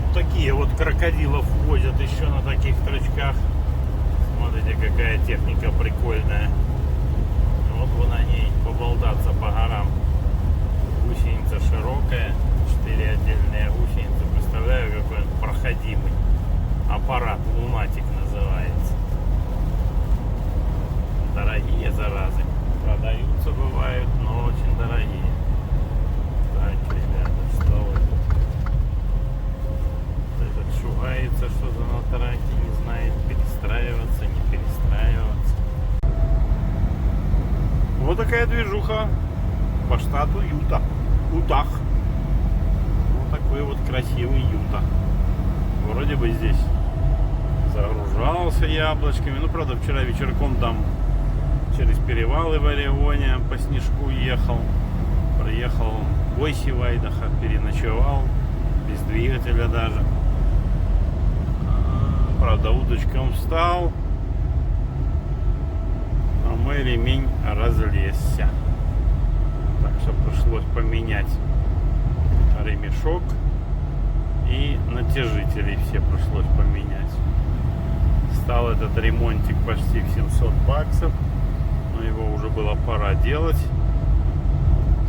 Вот такие вот крокодилов возят еще на таких трачках. Смотрите, какая техника прикольная. Вот вы на ней поболтаться по горам. Гусеница широкая, 4 отдельные гусеницы. Представляю, какой он проходимый аппарат, лунатик называется. Дорогие заразы. Продаются бывают, но очень дорогие. Так, ребята, что вы тут? Этот шугается что-то на траке, не знает, перестраиваться, не перестраиваться. Вот такая движуха по штату Юта. Утах. Вот такой вот красивый Юта. Вроде бы здесь загружался яблочками. Ну, правда, вчера вечерком там через перевалы в Орегоне по снежку ехал. Проехал в Бойсе в Айдахо, переночевал. Без двигателя даже. Правда, удочком встал. А мой ремень разлезся. Так что пришлось поменять ремешок. И натяжители все пришлось поменять. Стал этот ремонтик почти в 700 баксов. Но его уже было пора делать.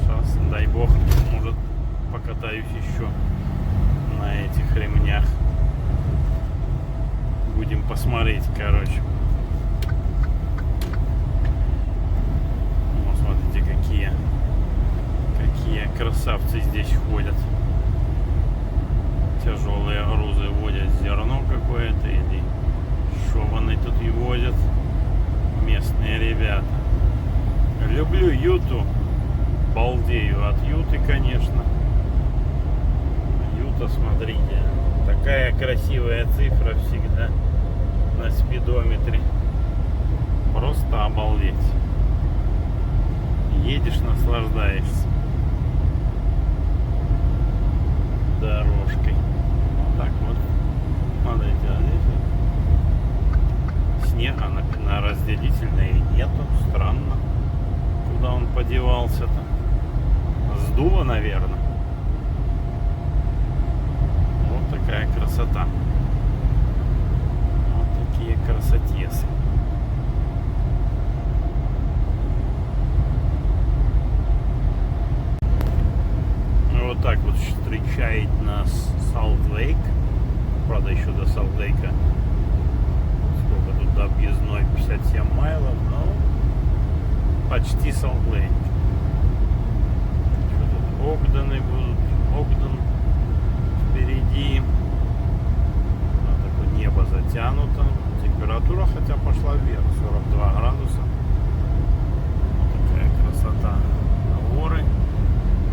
Сейчас, дай бог, может, покатаюсь еще на этих ремнях. Будем посмотреть, короче. Вот, смотрите, какие красавцы здесь ходят. Тяжелые грузы водят, зерно какое-то или что они тут и возят. Местные ребята. Люблю Юту. Балдею от Юты, конечно. Юта, смотрите. Такая красивая цифра всегда на спидометре. Просто обалдеть. Едешь, наслаждаешься дорожкой. Вот так вот. Смотрите, а здесь снега на разделительной нету. Странно. Куда он подевался-то? Сдуло, наверное. Вот такая красота. Вот такие красотесы. Вот так вот встречает нас Салт-Лейк. Правда, еще до Салт-Лейка сколько тут до объездной, 57 майлов, но почти Салт-Лейк. Что тут? Огдены будут. Огден впереди. Вот такое небо затянуто. Температура хотя пошла вверх, 42 градуса. Вот такая красота. Горы,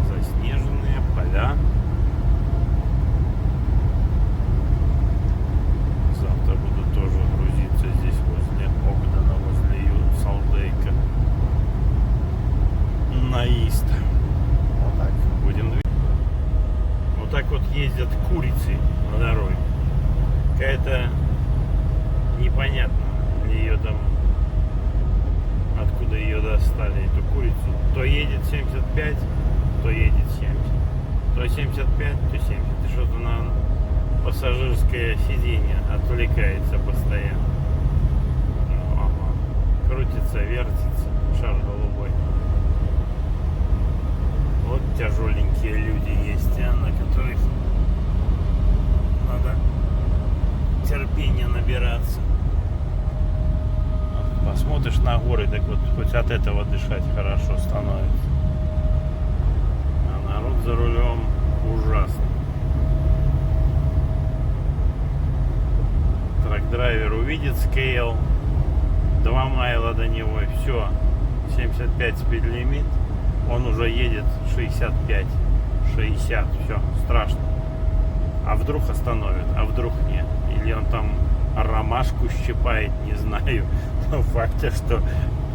заснеженные поля. Завтра буду тоже грузиться здесь возле Огдена, возле Салт-Лейка. На Ист. Вот так будем двигаться. Вот так вот ездят курицы на дороге. Какая-то непонятно, ее там, откуда ее достали, эту курицу. То едет 75, то едет 70. То 75, то 70. И что-то на пассажирское сиденье отвлекается постоянно. Ага. Крутится, вертится, шар голубой. Вот тяжеленькие люди есть, на которых надо терпения набираться. Посмотришь на горы, так вот хоть от этого дышать хорошо становится. А народ за рулем ужасно. Трак-драйвер увидит скейл, 2 майла до него, и все, 75 спидлимит, он уже едет 65, 60, все, страшно. А вдруг остановит, а вдруг нет. Или он там ромашку щипает, не знаю. Но факт, что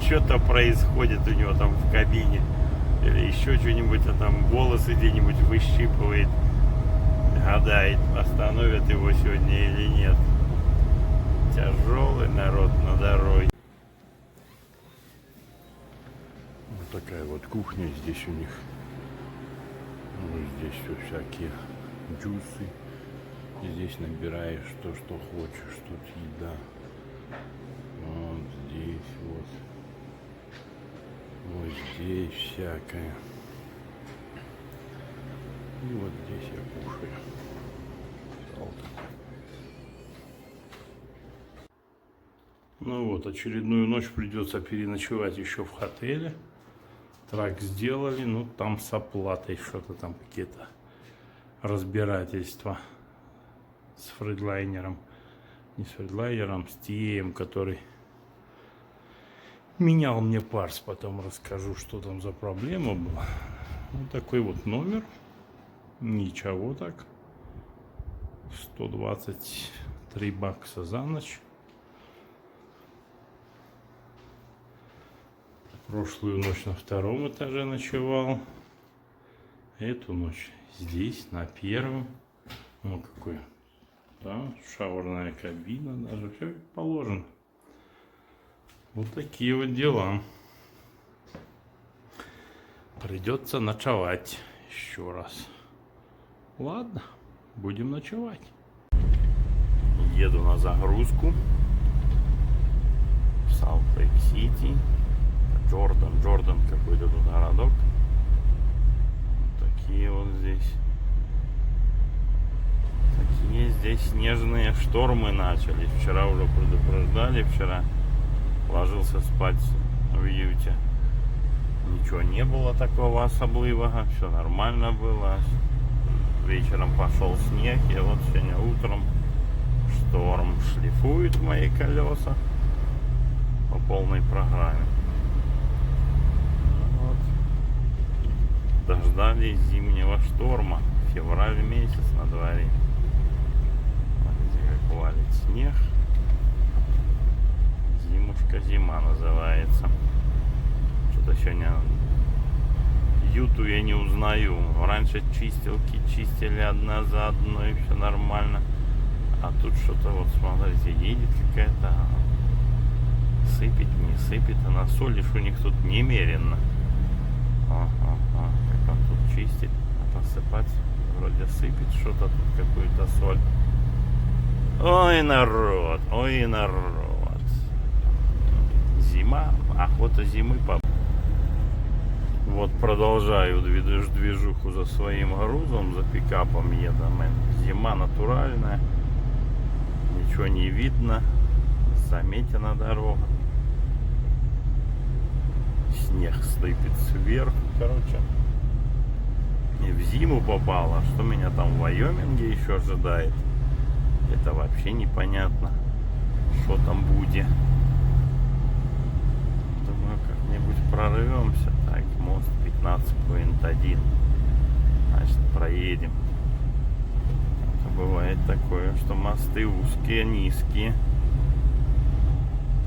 что-то происходит у него там в кабине. Или еще что-нибудь, а там волосы где-нибудь выщипывает. Гадает, остановят его сегодня или нет. Тяжелый народ на дороге. Вот такая вот кухня здесь у них. Вот здесь все всякие джусы, Здесь набираешь то, что хочешь. Тут еда. Вот здесь вот. Вот здесь всякое. И вот здесь я кушаю. Салат. Ну вот, очередную ночь придется переночевать еще в отеле. Трак сделали, ну там с оплатой что-то там какие-то разбирательства с фредлайнером. Не с фредлайнером, с тем, который менял мне парс. Потом расскажу, что там за проблема была. Вот такой вот номер. Ничего так. 123 бакса за ночь. Прошлую ночь на втором этаже ночевал. Эту ночь здесь, на первом. Ну, какой. Да, шаурная кабина даже. Все как положено. Вот такие вот дела. Придется ночевать еще раз. Ладно, будем ночевать. Еду на загрузку в Салт-Лейк-Сити. Джордан какой-то тут городок. Вот такие вот здесь. Такие здесь снежные штормы начались. Вчера уже предупреждали. Вчера ложился спать в Юте. Ничего не было такого особливого. Все нормально было. Вечером пошел снег. И вот сегодня утром шторм шлифует мои колеса по полной программе. Вот. Дождались зимнего шторма. Февраль месяц на дворе. Смотрите, как валит снег. Зимушка, зима называется. Что-то сегодня Юту я не узнаю. Раньше чистилки чистили одна за одной, и все нормально. А тут что-то, вот смотрите, едет какая-то, сыпет, не сыпет, а солишь у них тут немерено. Как он тут чистит, а посыпать вроде сыпет что-то тут, какую-то соль. Ой, народ, ой, народ. Зима, охота зимы. Вот продолжаю движуху за своим грузом, за пикапом еду. Зима натуральная. Ничего не видно. Заметена дорога. Снег сыпет сверху, короче. И в зиму попало. Что меня там в Вайоминге еще ожидает? Это вообще непонятно. Что там будет. Думаю, как-нибудь прорвемся. Так, мост 15.1. Значит, проедем. Бывает такое, что мосты узкие, низкие.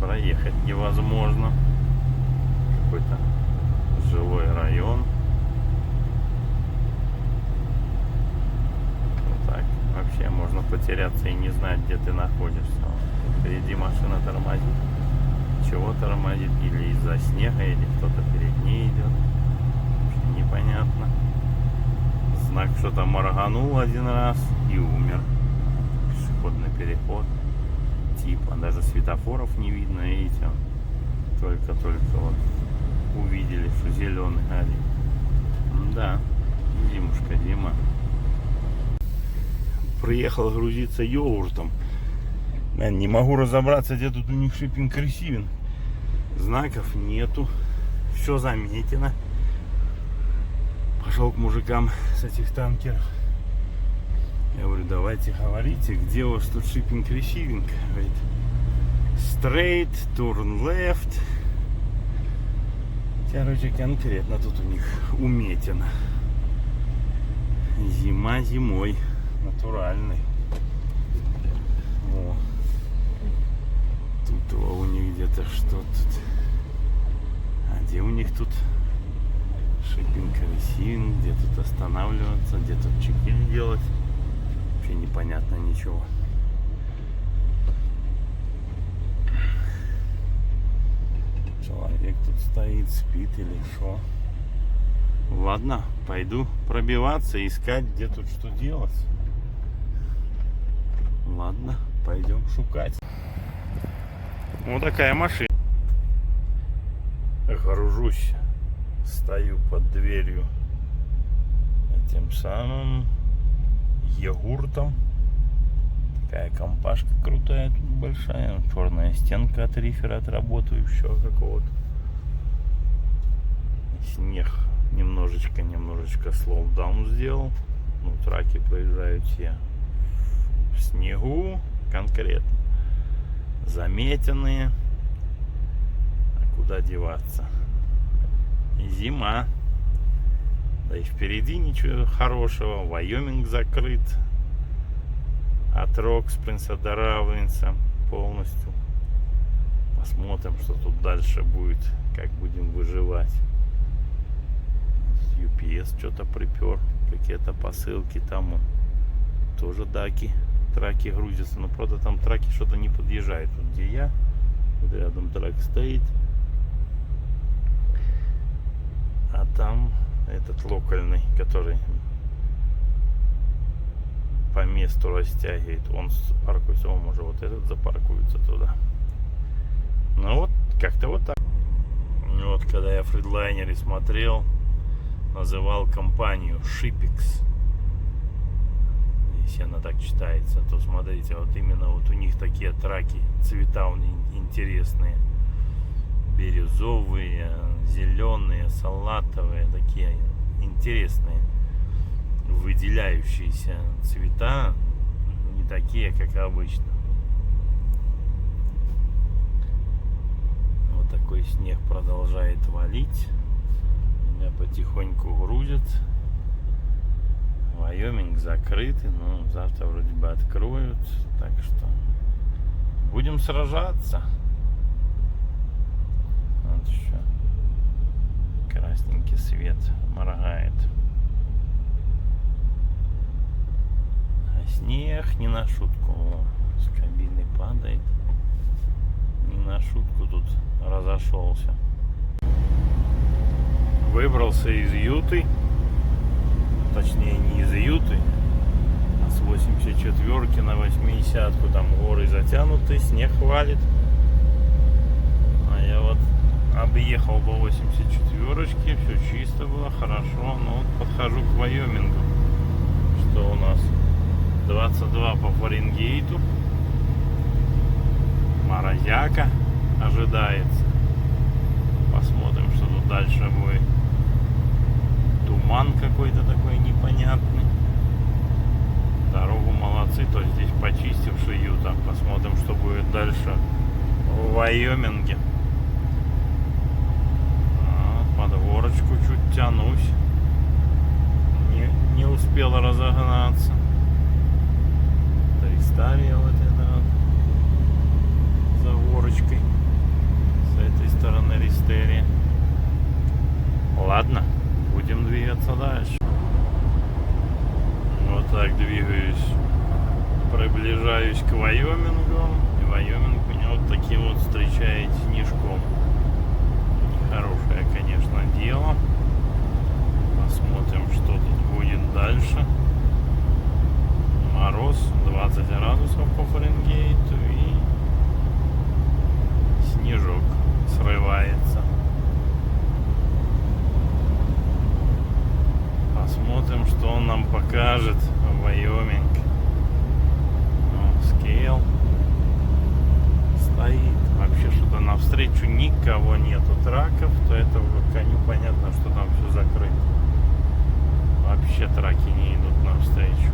Проехать невозможно. Какой-то жилой район. Вот так. Вообще можно потеряться и не знать, где ты находишься. Впереди машина тормозит. Чего тормозит? Или из-за снега, или кто-то перед ней идет. Вообще непонятно. Знак что-то морганул один раз и умер. Пешеходный переход. Типа даже светофоров не видно, видите. Только-только вот увидели, что зеленый горит. Да, зимушка, зима. Приехал грузиться йогуртом. Не могу разобраться, где тут у них шиппинг ресивинг. Знаков нету. Все заметено. Пошел к мужикам с этих танкеров. Я говорю, давайте говорите, где у вас тут шиппинг ресивинг? Говорит, straight, turn left. Короче, конкретно тут у них уметено. Зима зимой. Натуральный. О. Тут у них где-то что тут. А где у них тут шиппинг, ресивинг, где тут останавливаться, где тут чекин делать? Вообще непонятно ничего. Человек тут стоит, спит или что? Ладно, пойду пробиваться, искать, где тут что делать. Ладно, пойдем шукать. Вот такая машина. Гружусь, стою под дверью этим самым йогуртом. Такая компашка крутая тут большая. Черная стенка от рифера отработающего какого-то. Снег немножечко слоудаун сделал. Ну, траки проезжают все в снегу конкретно. Заметенные. А куда деваться? И зима. Да и впереди ничего хорошего. Вайоминг закрыт. От Рок-Спринса до Равенса полностью. Посмотрим, что тут дальше будет. Как будем выживать. UPS что-то припер. Какие-то посылки там. Тоже траки грузятся. Но правда там траки что-то не подъезжают. Вот где я. Вот рядом трак стоит. А там этот локальный, который по месту растягивает. Он паркуется. Он может вот этот запаркуется туда. Ну вот, как-то вот так. Вот когда я в Фридлайнере смотрел, называл компанию Shipix. Если она так читается, то смотрите, вот именно вот у них такие траки, цвета у них интересные. Бирюзовые, зеленые, салатовые, такие интересные, выделяющиеся цвета, не такие, как обычно. Вот такой снег продолжает валить. Меня потихоньку грузят. Вайоминг закрытый, но завтра вроде бы откроют. Так что будем сражаться. Вот еще красненький свет моргает. А снег не на шутку. О, с кабины падает. Не на шутку тут разошелся. Выбрался из Юты. Точнее, не из Юты, а с 84-ки на 80-ку. Там горы затянуты, снег валит. А я вот объехал по 84-очке, все чисто было, хорошо. Но вот подхожу к Вайомингу. Что у нас? 22 по Фаренгейту. Морозяка ожидается. Посмотрим, что тут дальше будет. Туман какой-то такой непонятный. Дорогу молодцы, то здесь почистивший Юта. Посмотрим, что будет дальше в Вайоминге. Под горочку чуть тянусь. Не успел разогнаться. Ристария вот это вот. За горочкой. С этой стороны Ристерия. Ладно. Будем двигаться дальше. Вот так двигаюсь. Приближаюсь к Вайомингу. И Вайоминг меня вот таким вот встречает снежком. Хорошее, конечно, дело. Посмотрим, что тут будет дальше. Мороз 20 градусов по Фаренгейту. И снежок срывается. Посмотрим, что он нам покажет в Вайоминг. Скейл стоит. Вообще что-то навстречу никого нету траков. То это уже коню понятно, что там все закрыто. Вообще траки не идут навстречу.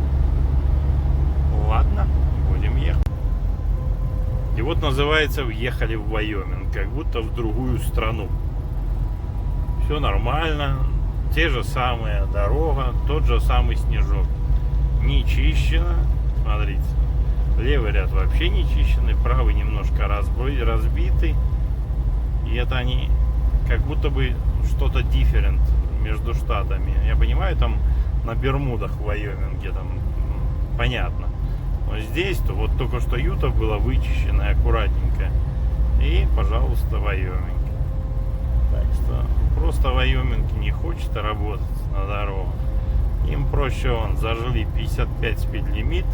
Ладно, будем ехать. И вот называется въехали в Вайоминг. Как будто в другую страну. Все нормально. Те же самые дорога, тот же самый снежок. Не чищено. Смотрите. Левый ряд вообще не чищенный, правый немножко разбитый. И это они как будто бы что-то different между штатами. Я понимаю, там на Бермудах в Вайоминге там понятно. Но здесь-то вот только что Юта была вычищенная аккуратненько. И, пожалуйста, Вайоминг. Так что просто Вайоминг не хочет работать на дорогах. Им проще, зажили 55 спидлимит.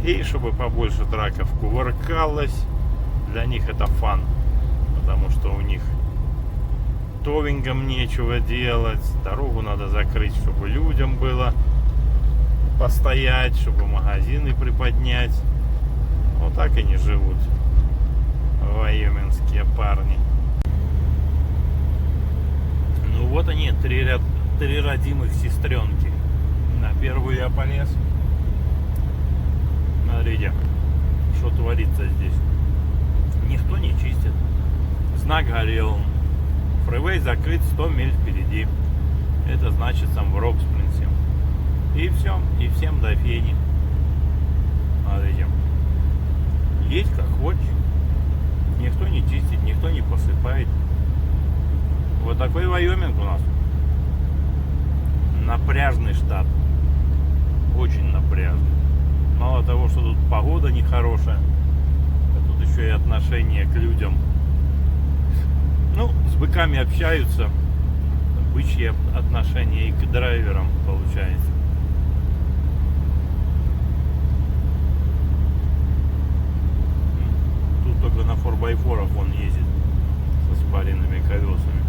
И чтобы побольше траков кувыркалось. Для них это фан. Потому что у них товингам нечего делать. Дорогу надо закрыть, чтобы людям было постоять, чтобы магазины приподнять. Вот так они живут, вайомингские парни. Ну вот они, три родимых сестренки. На первую я полез. Смотрите, что творится здесь. Никто не чистит. Знак горел. Фривей закрыт 100 миль впереди. Это значит сам в Рокспринсе. И все. И всем до фени. Смотрите. Есть как хочешь. Никто не чистит, никто не посыпает. Вот такой Вайоминг у нас. Напряжный штат. Очень напряжный. Мало того, что тут погода нехорошая, а тут еще и отношение к людям. Ну, с быками общаются. Бычьи отношения и к драйверам получается. Тут только на 4x4 он ездит со спаренными колесами.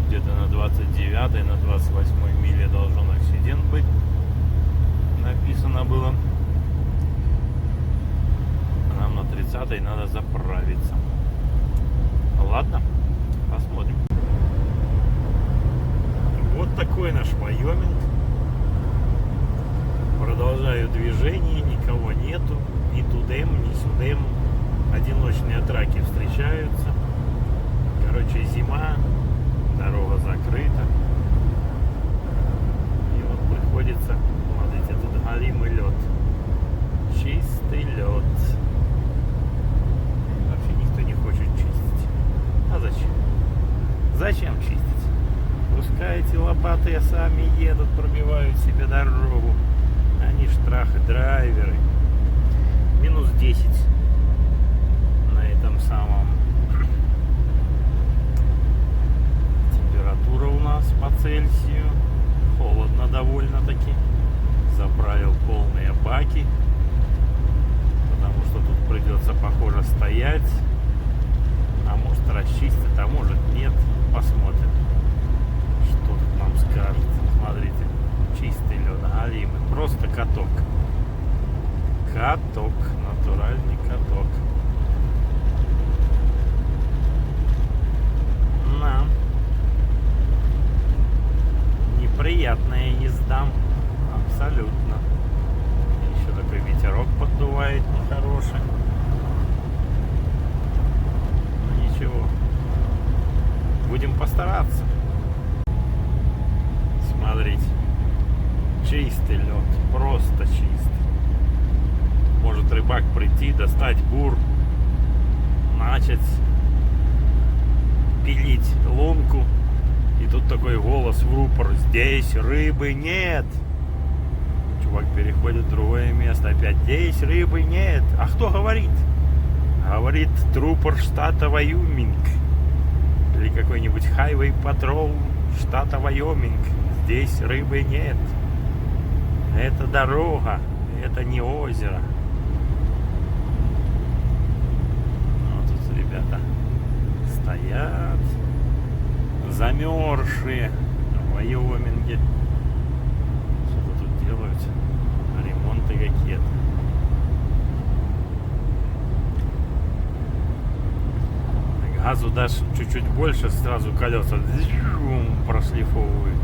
Где-то на 29-й, на 28-й миле должен акцидент быть. Написано было. А нам на 30-й надо заправиться. Ладно, посмотрим. Вот такой наш Вайоминг. Продолжаю движение, никого нету. Ни тудем, ни сюдем. Одиночные траки встречаются. Короче, зима. Дорога закрыта. И вот приходится, смотрите, тут галимый лед. Чистый лед. Вообще никто не хочет чистить. А зачем? Зачем чистить? Пускай эти лопатые сами едут, пробивают себе дорогу. Они штрахи, драйверы. Минус 10 на этом самом. Температура у нас по Цельсию. Холодно довольно-таки. Заправил полные баки. Потому что тут придется, похоже, стоять. А может расчистит, а может нет. Посмотрим, что тут нам скажет. Смотрите, чистый лед, галимый. Просто каток. Каток. Натуральный каток. На. Неприятная езда. Абсолютно. Еще такой ветерок поддувает нехороший. Ну ничего. Будем постараться. Смотрите. Чистый лед. Просто чистый. Может рыбак прийти, достать бур, начать пилить лунку. И тут такой голос в рупор: здесь рыбы нет. Чувак переходит в другое место. Опять: здесь рыбы нет. А кто говорит? Говорит трупор штата Вайоминг. Или какой-нибудь Highway Patrol штата Вайоминг. Здесь рыбы нет. Это дорога. Это не озеро. Вот тут ребята стоят. Замерзшие в Вайоминге. Что-то тут делают. Ремонты какие-то. Газу дашь чуть-чуть больше, сразу колеса прошлифовывают.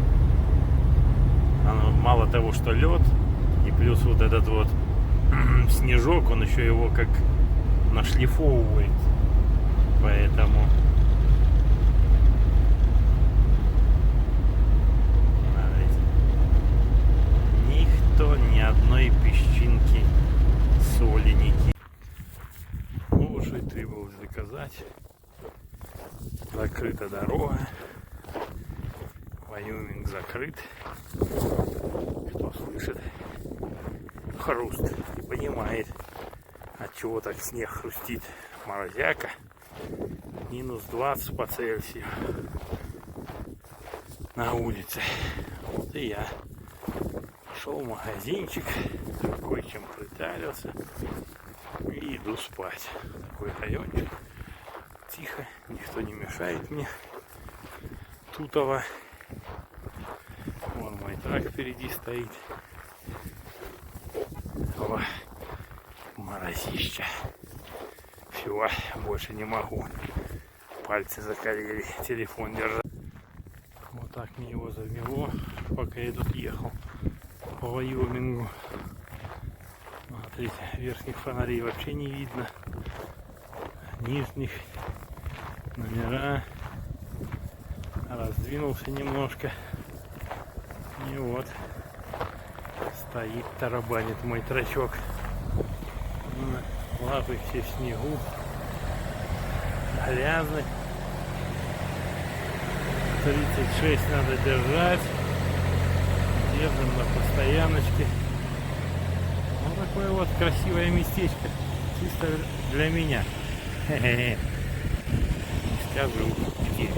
Оно мало того, что лед, и плюс вот этот вот снежок, он еще его как нашлифовывает. Поэтому никто ни одной песчинки соли не кинет. Ну, что и требовалось доказать. Закрыта дорога. Вайоминг закрыт. Кто слышит хруст и понимает, от чего так снег хрустит. Морозяка. Минус 20 по Цельсию на улице. Вот и я Пошел в магазинчик, кое-чем притарился и иду спать. Такой райончик, тихо, никто не мешает мне. Тутово. Вон мой трак впереди стоит. О, морозище. Все, больше не могу. Пальцы закалили, телефон держать. Вот так мне его завело, пока я тут ехал по Вайомингу. Смотрите, верхних фонарей вообще не видно. Нижних номера. Раздвинулся немножко. И вот стоит, тарабанит мой трачок. Лапы все в снегу. Грязный. 36 надо держать. Держим на постояночке. Вот такое вот красивое местечко. Чисто для меня. Не скажу где.